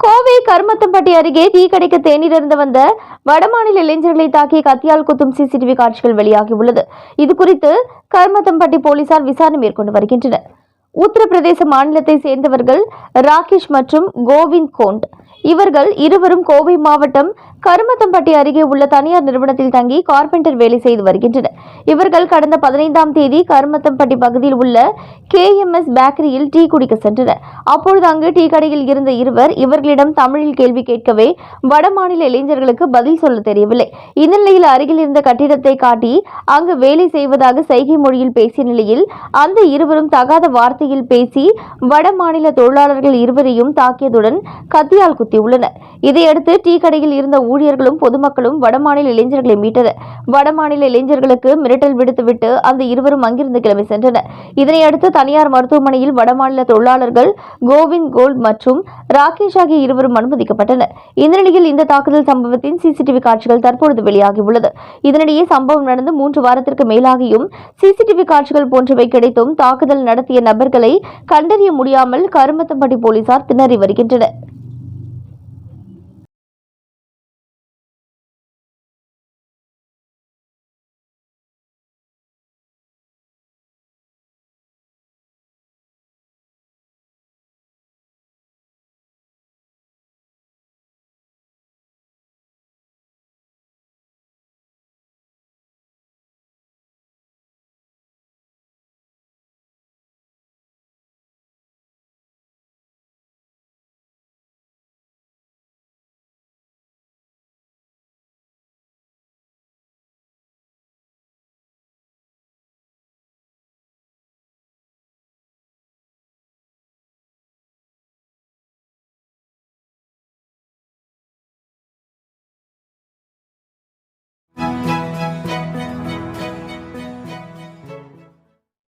கோவை கருமத்தம்பட்டி அருகே டீ கடைக்கு தேநீர் இருந்து வந்த வடமாநில இளைஞர்களை தாக்கிய கத்தியால் குத்தும் சிசிடிவி காட்சிகள் வெளியாகியுள்ளது. இதுகுறித்து கருமத்தம்பட்டி போலீசார் விசாரணை மேற்கொண்டு வருகின்றனர். உத்தரப்பிரதேச மாநிலத்தை சேர்ந்தவர்கள் ராகேஷ் மற்றும் கோவிந்த் கோண்ட். இவர்கள் இருவரும் கோவை மாவட்டம் கருமத்தம்பட்டி அருகே உள்ள தனியார் நிறுவனத்தில் தங்கி கார்பெண்டர் வேலை செய்து வருகின்றனர். இவர்கள் கடந்த 15ஆம் தேதி கருமத்தம்பட்டி பகுதியில் உள்ள KMS பேக்கரியில் டீ குடிக்க சென்றனர். அப்பொழுது அங்கு டீ கடையில் இருந்த இருவர் இவர்களிடம் தமிழில் கேள்வி கேட்கவே வடமாநில இளைஞர்களுக்கு பதில் சொல்ல தெரியவில்லை. இந்த நிலையில் அருகில் இருந்த கட்டிடத்தை காட்டி அங்கு வேலை செய்வதாக சைகை மொழியில் பேசிய நிலையில் அந்த இருவரும் தகாத வார்த்தையில் பேசி வடமாநில தொழிலாளர்கள் இருவரையும் தாக்கியதுடன் கத்தியால் குத்தியுள்ளனர். இதையடுத்து டீ கடையில் இருந்த ஊழியர்களும் பொதுமக்களும் வடமாநில இளைஞர்களை மீட்டனர். வடமாநில இளைஞர்களுக்கு மிரட்டல் விடுத்துவிட்டு அந்த இருவரும் அங்கிருந்து கிளம்பி சென்றனர். இதனையடுத்து தனியார் மருத்துவமனையில் வடமாநில தொழிலாளர்கள் கோவிந்த் கோல்ட் மற்றும் ராகேஷ் ஆகிய இருவரும் அனுமதிக்கப்பட்டனர். இந்த நிலையில் இந்த தாக்குதல் சம்பவத்தின் CCTV காட்சிகள் தற்பொழுது வெளியாகியுள்ளது. இதனிடையே சம்பவம் நடந்து 3 வாரத்திற்கு மேலாகியும் CCTV காட்சிகள் போன்றவை கிடைத்தும் தாக்குதல் நடத்திய நபர்களை கண்டறிய முடியாமல் கருமத்தம்பட்டி போலீசார் திணறி வருகின்றனர்.